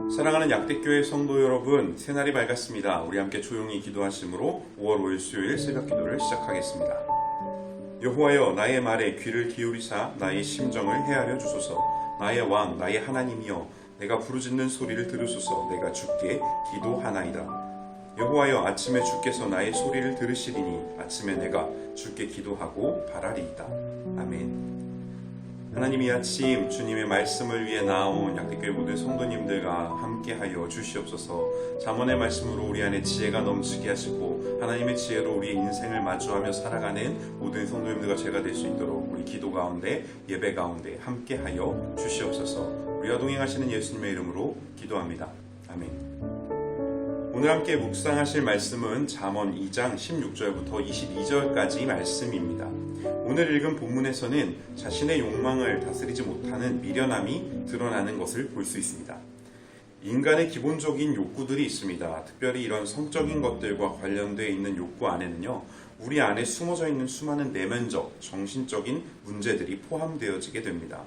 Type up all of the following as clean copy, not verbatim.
사랑하는 약대교회 성도 여러분, 새날이 밝았습니다. 우리 함께 조용히 기도하심으로 5월 5일 수요일 새벽 기도를 시작하겠습니다. 여호와여, 나의 말에 귀를 기울이사 나의 심정을 헤아려 주소서. 나의 왕, 나의 하나님이여, 내가 부르짖는 소리를 들으소서. 내가 주께 기도하나이다. 여호와여, 아침에 주께서 나의 소리를 들으시리니 아침에 내가 주께 기도하고 바라리이다. 아멘. 하나님, 이 아침 주님의 말씀을 위해 나온 약대교회 모든 성도님들과 함께하여 주시옵소서. 잠언의 말씀으로 우리 안에 지혜가 넘치게 하시고 하나님의 지혜로 우리의 인생을 마주하며 살아가는 모든 성도님들과 제가 될 수 있도록 우리 기도 가운데, 예배 가운데 함께하여 주시옵소서. 우리와 동행하시는 예수님의 이름으로 기도합니다. 아멘. 오늘 함께 묵상하실 말씀은 잠언 2장 16절부터 22절까지 말씀입니다. 오늘 읽은 본문에서는 자신의 욕망을 다스리지 못하는 미련함이 드러나는 것을 볼 수 있습니다. 인간의 기본적인 욕구들이 있습니다. 특별히 이런 성적인 것들과 관련되어 있는 욕구 안에는요, 우리 안에 숨어져 있는 수많은 내면적, 정신적인 문제들이 포함되어지게 됩니다.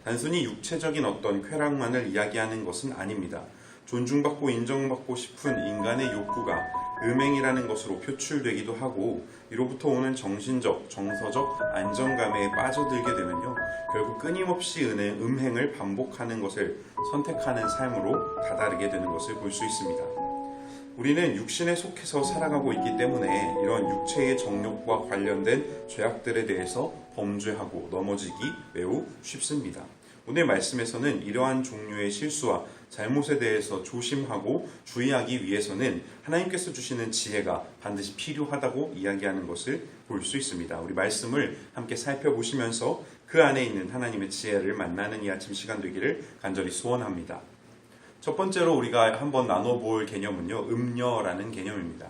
단순히 육체적인 어떤 쾌락만을 이야기하는 것은 아닙니다. 존중받고 인정받고 싶은 인간의 욕구가 음행이라는 것으로 표출되기도 하고, 이로부터 오는 정신적, 정서적 안정감에 빠져들게 되면요, 결국 끊임없이 음행을 반복하는 것을 선택하는 삶으로 다다르게 되는 것을 볼 수 있습니다. 우리는 육신에 속해서 살아가고 있기 때문에 이런 육체의 정욕과 관련된 죄악들에 대해서 범죄하고 넘어지기 매우 쉽습니다. 오늘 말씀에서는 이러한 종류의 실수와 잘못에 대해서 조심하고 주의하기 위해서는 하나님께서 주시는 지혜가 반드시 필요하다고 이야기하는 것을 볼 수 있습니다. 우리 말씀을 함께 살펴보시면서 그 안에 있는 하나님의 지혜를 만나는 이 아침 시간 되기를 간절히 소원합니다. 첫 번째로 우리가 한번 나눠볼 개념은요, 음녀라는 개념입니다.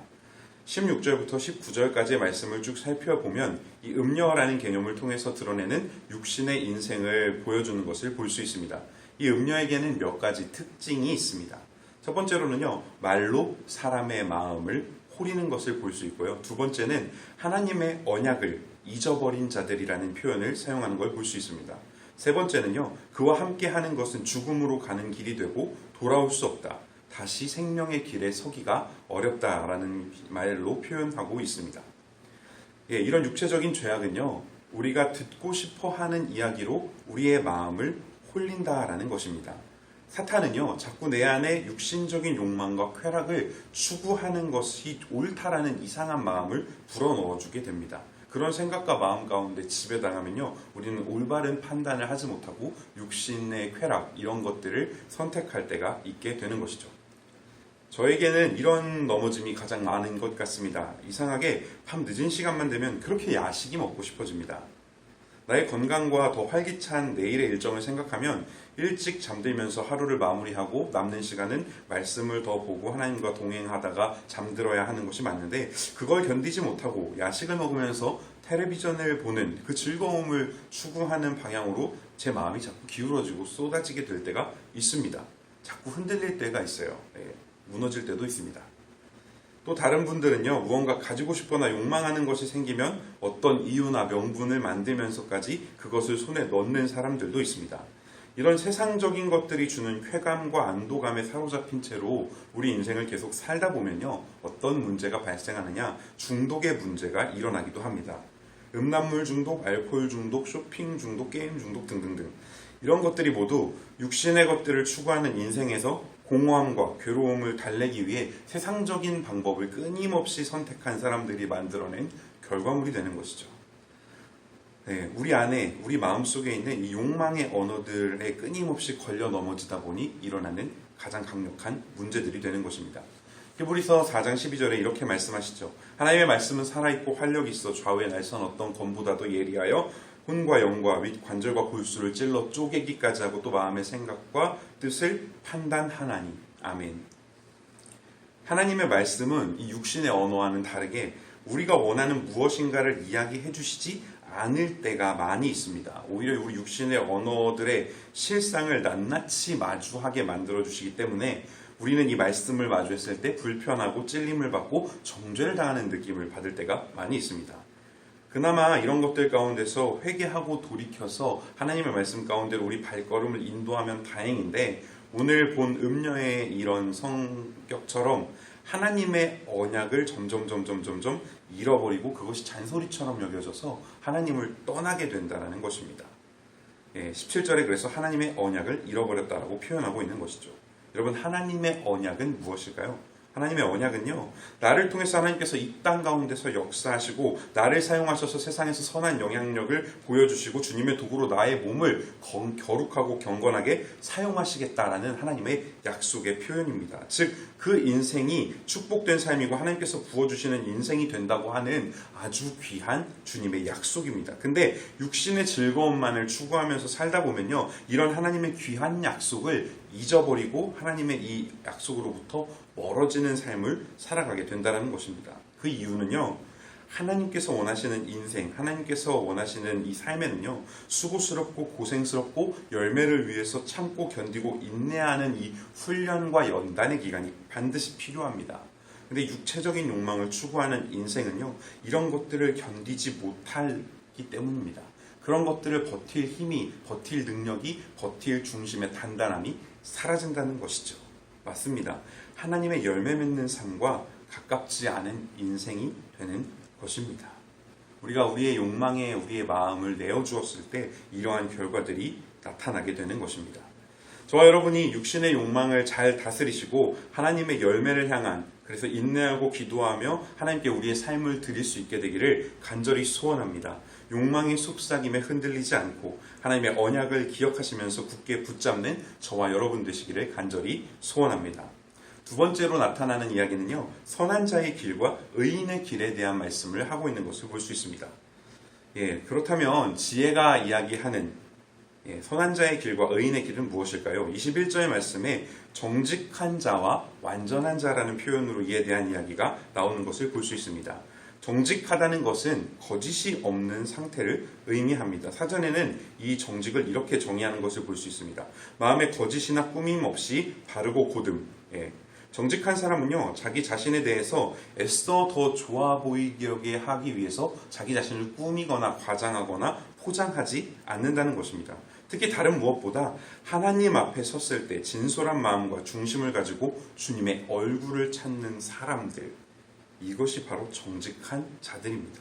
16절부터 19절까지의 말씀을 쭉 살펴보면 이 음녀라는 개념을 통해서 드러내는 육신의 인생을 보여주는 것을 볼 수 있습니다. 이 음녀에게는 몇 가지 특징이 있습니다. 첫 번째로는요, 말로 사람의 마음을 호리는 것을 볼 수 있고요. 두 번째는 하나님의 언약을 잊어버린 자들이라는 표현을 사용하는 걸 볼 수 있습니다. 세 번째는요, 그와 함께 하는 것은 죽음으로 가는 길이 되고 돌아올 수 없다. 다시 생명의 길에 서기가 어렵다라는 말로 표현하고 있습니다. 이런 육체적인 죄악은요, 우리가 듣고 싶어 하는 이야기로 우리의 마음을 홀린다라는 것입니다. 사탄은요, 자꾸 내 안에 육신적인 욕망과 쾌락을 추구하는 것이 옳다라는 이상한 마음을 불어넣어주게 됩니다. 그런 생각과 마음 가운데 지배당하면요, 우리는 올바른 판단을 하지 못하고 육신의 쾌락, 이런 것들을 선택할 때가 있게 되는 것이죠. 저에게는 이런 넘어짐이 가장 많은 것 같습니다. 이상하게 밤 늦은 시간만 되면 그렇게 야식이 먹고 싶어집니다. 나의 건강과 더 활기찬 내일의 일정을 생각하면 일찍 잠들면서 하루를 마무리하고 남는 시간은 말씀을 더 보고 하나님과 동행하다가 잠들어야 하는 것이 맞는데, 그걸 견디지 못하고 야식을 먹으면서 텔레비전을 보는 그 즐거움을 추구하는 방향으로 제 마음이 자꾸 기울어지고 쏟아지게 될 때가 있습니다. 자꾸 흔들릴 때가 있어요. 무너질 때도 있습니다. 또 다른 분들은요, 무언가 가지고 싶거나 욕망하는 것이 생기면 어떤 이유나 명분을 만들면서까지 그것을 손에 넣는 사람들도 있습니다. 이런 세상적인 것들이 주는 쾌감과 안도감에 사로잡힌 채로 우리 인생을 계속 살다 보면요, 어떤 문제가 발생하느냐, 중독의 문제가 일어나기도 합니다. 음란물 중독, 알코올 중독, 쇼핑 중독, 게임 중독 등등등. 이런 것들이 모두 육신의 것들을 추구하는 인생에서 공허함과 괴로움을 달래기 위해 세상적인 방법을 끊임없이 선택한 사람들이 만들어낸 결과물이 되는 것이죠. 우리 안에, 우리 마음속에 있는 이 욕망의 언어들에 끊임없이 걸려 넘어지다 보니 일어나는 가장 강력한 문제들이 되는 것입니다. 히브리서 4장 12절에 이렇게 말씀하시죠. 하나님의 말씀은 살아있고 활력이 있어 좌우의 날선 어떤 검보다도 예리하여 혼과 영과 윗 관절과 골수를 찔러 쪼개기까지 하고 또 마음의 생각과 뜻을 판단하나니. 아멘. 하나님의 말씀은 이 육신의 언어와는 다르게 우리가 원하는 무엇인가를 이야기해 주시지 않을 때가 많이 있습니다. 오히려 우리 육신의 언어들의 실상을 낱낱이 마주하게 만들어 주시기 때문에 우리는 이 말씀을 마주했을 때 불편하고 찔림을 받고 정죄를 당하는 느낌을 받을 때가 많이 있습니다. 그나마 이런 것들 가운데서 회개하고 돌이켜서 하나님의 말씀 가운데로 우리 발걸음을 인도하면 다행인데, 오늘 본 음녀의 이런 성격처럼 하나님의 언약을 점점 잃어버리고 그것이 잔소리처럼 여겨져서 하나님을 떠나게 된다는 것입니다. 17절에 그래서 하나님의 언약을 잃어버렸다라고 표현하고 있는 것이죠. 여러분, 하나님의 언약은 무엇일까요? 하나님의 언약은요, 나를 통해서 하나님께서 이 땅 가운데서 역사하시고 나를 사용하셔서 세상에서 선한 영향력을 보여주시고 주님의 도구로 나의 몸을 거룩하고 경건하게 사용하시겠다라는 하나님의 약속의 표현입니다. 즉, 그 인생이 축복된 삶이고 하나님께서 부어주시는 인생이 된다고 하는 아주 귀한 주님의 약속입니다. 근데 육신의 즐거움만을 추구하면서 살다 보면요, 이런 하나님의 귀한 약속을 잊어버리고 하나님의 이 약속으로부터 멀어지는 삶을 살아가게 된다는 것입니다. 그 이유는요, 하나님께서 원하시는 인생, 하나님께서 원하시는 이 삶에는요, 수고스럽고 고생스럽고 열매를 위해서 참고 견디고 인내하는 이 훈련과 연단의 기간이 반드시 필요합니다. 근데 육체적인 욕망을 추구하는 인생은요, 이런 것들을 견디지 못하기 때문입니다. 그런 것들을 버틸 힘이, 버틸 능력이, 버틸 중심의 단단함이 사라진다는 것이죠. 맞습니다. 하나님의 열매 맺는 삶과 가깝지 않은 인생이 되는 것입니다. 우리가 우리의 욕망에 우리의 마음을 내어주었을 때 이러한 결과들이 나타나게 되는 것입니다. 저와 여러분이 육신의 욕망을 잘 다스리시고 하나님의 열매를 향한, 그래서 인내하고 기도하며 하나님께 우리의 삶을 드릴 수 있게 되기를 간절히 소원합니다. 욕망의 속삭임에 흔들리지 않고 하나님의 언약을 기억하시면서 굳게 붙잡는 저와 여러분 되시기를 간절히 소원합니다. 두 번째로 나타나는 이야기는요, 선한 자의 길과 의인의 길에 대한 말씀을 하고 있는 것을 볼 수 있습니다. 그렇다면 지혜가 이야기하는 선한 자의 길과 의인의 길은 무엇일까요? 21절의 말씀에 정직한 자와 완전한 자라는 표현으로 이에 대한 이야기가 나오는 것을 볼 수 있습니다. 정직하다는 것은 거짓이 없는 상태를 의미합니다. 사전에는 이 정직을 이렇게 정의하는 것을 볼 수 있습니다. 마음에 거짓이나 꾸밈 없이 바르고 고듬. 정직한 사람은요, 자기 자신에 대해서 애써 더 좋아 보이게 하기 위해서 자기 자신을 꾸미거나 과장하거나 포장하지 않는다는 것입니다. 특히 다른 무엇보다 하나님 앞에 섰을 때 진솔한 마음과 중심을 가지고 주님의 얼굴을 찾는 사람들, 이것이 바로 정직한 자들입니다.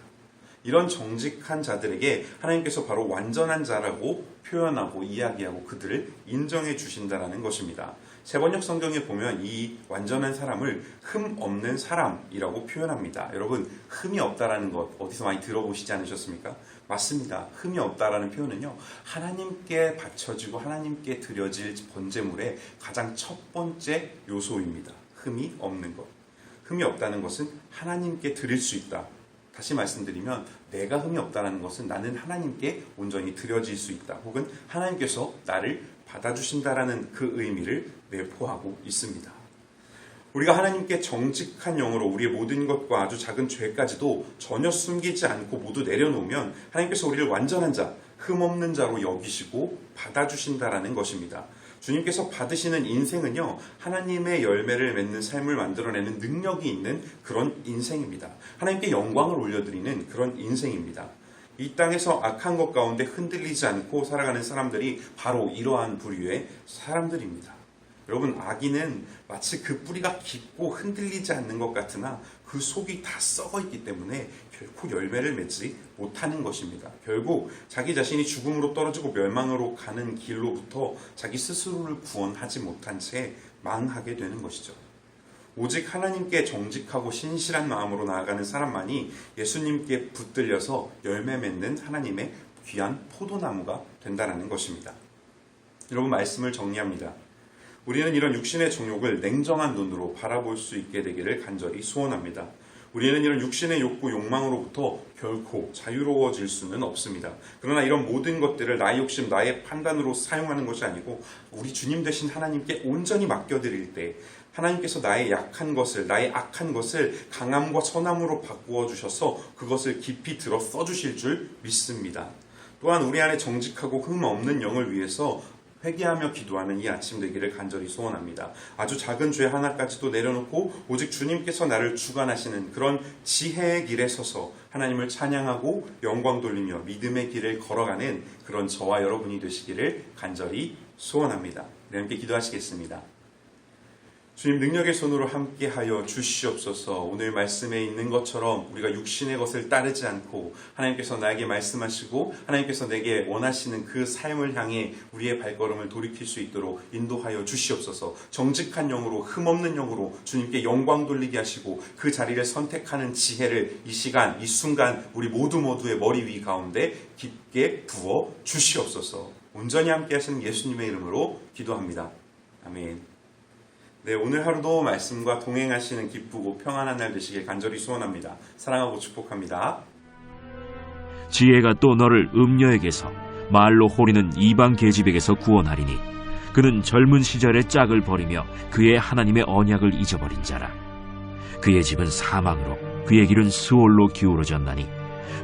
이런 정직한 자들에게 하나님께서 바로 완전한 자라고 표현하고 이야기하고 그들을 인정해 주신다는 것입니다. 세번역 성경에 보면 이 완전한 사람을 흠 없는 사람이라고 표현합니다. 여러분, 흠이 없다라는 것 어디서 많이 들어보시지 않으셨습니까? 맞습니다. 흠이 없다라는 표현은요, 하나님께 바쳐지고 하나님께 드려질 번제물의 가장 첫 번째 요소입니다. 흠이 없는 것. 흠이 없다는 것은 하나님께 드릴 수 있다. 다시 말씀드리면 내가 흠이 없다는 것은 나는 하나님께 온전히 드려질 수 있다. 혹은 하나님께서 나를 받아주신다라는 그 의미를 내포하고 있습니다. 우리가 하나님께 정직한 영으로 우리의 모든 것과 아주 작은 죄까지도 전혀 숨기지 않고 모두 내려놓으면 하나님께서 우리를 완전한 자, 흠없는 자로 여기시고 받아주신다라는 것입니다. 주님께서 받으시는 인생은요, 하나님의 열매를 맺는 삶을 만들어내는 능력이 있는 그런 인생입니다. 하나님께 영광을 올려드리는 그런 인생입니다. 이 땅에서 악한 것 가운데 흔들리지 않고 살아가는 사람들이 바로 이러한 부류의 사람들입니다. 여러분, 악인은 마치 그 뿌리가 깊고 흔들리지 않는 것 같으나 그 속이 다 썩어 있기 때문에 결코 열매를 맺지 못하는 것입니다. 결국 자기 자신이 죽음으로 떨어지고 멸망으로 가는 길로부터 자기 스스로를 구원하지 못한 채 망하게 되는 것이죠. 오직 하나님께 정직하고 신실한 마음으로 나아가는 사람만이 예수님께 붙들려서 열매 맺는 하나님의 귀한 포도나무가 된다는 것입니다. 여러분, 말씀을 정리합니다. 우리는 이런 육신의 정욕을 냉정한 눈으로 바라볼 수 있게 되기를 간절히 소원합니다. 우리는 이런 육신의 욕구, 욕망으로부터 결코 자유로워질 수는 없습니다. 그러나 이런 모든 것들을 나의 욕심, 나의 판단으로 사용하는 것이 아니고 우리 주님 되신 하나님께 온전히 맡겨드릴 때 하나님께서 나의 약한 것을, 나의 악한 것을 강함과 선함으로 바꾸어 주셔서 그것을 깊이 들어 써주실 줄 믿습니다. 또한 우리 안에 정직하고 흠 없는 영을 위해서 회개하며 기도하는 이 아침 되기를 간절히 소원합니다. 아주 작은 죄 하나까지도 내려놓고 오직 주님께서 나를 주관하시는 그런 지혜의 길에 서서 하나님을 찬양하고 영광 돌리며 믿음의 길을 걸어가는 그런 저와 여러분이 되시기를 간절히 소원합니다. 우리 함께 기도하시겠습니다. 주님, 능력의 손으로 함께하여 주시옵소서. 오늘 말씀에 있는 것처럼 우리가 육신의 것을 따르지 않고 하나님께서 나에게 말씀하시고 하나님께서 내게 원하시는 그 삶을 향해 우리의 발걸음을 돌이킬 수 있도록 인도하여 주시옵소서. 정직한 영으로, 흠없는 영으로 주님께 영광 돌리게 하시고 그 자리를 선택하는 지혜를 이 시간, 이 순간 우리 모두의 머리 위 가운데 깊게 부어 주시옵소서. 온전히 함께 하시는 예수님의 이름으로 기도합니다. 아멘. 네, 오늘 하루도 말씀과 동행하시는 기쁘고 평안한 날 되시길 간절히 소원합니다. 사랑하고 축복합니다. 지혜가 또 너를 음녀에게서 말로 호리는 이방 계집에게서 구원하리니 그는 젊은 시절의 짝을 버리며 그의 하나님의 언약을 잊어버린 자라. 그의 집은 사망으로 그의 길은 스올로 기울어졌나니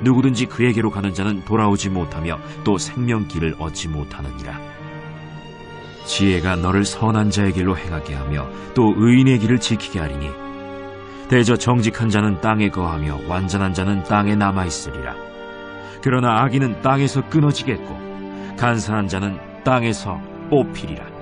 누구든지 그에게로 가는 자는 돌아오지 못하며 또 생명길을 얻지 못하느니라. 지혜가 너를 선한 자의 길로 행하게 하며 또 의인의 길을 지키게 하리니 대저 정직한 자는 땅에 거하며 완전한 자는 땅에 남아있으리라. 그러나 악인은 땅에서 끊어지겠고 간사한 자는 땅에서 뽑히리라.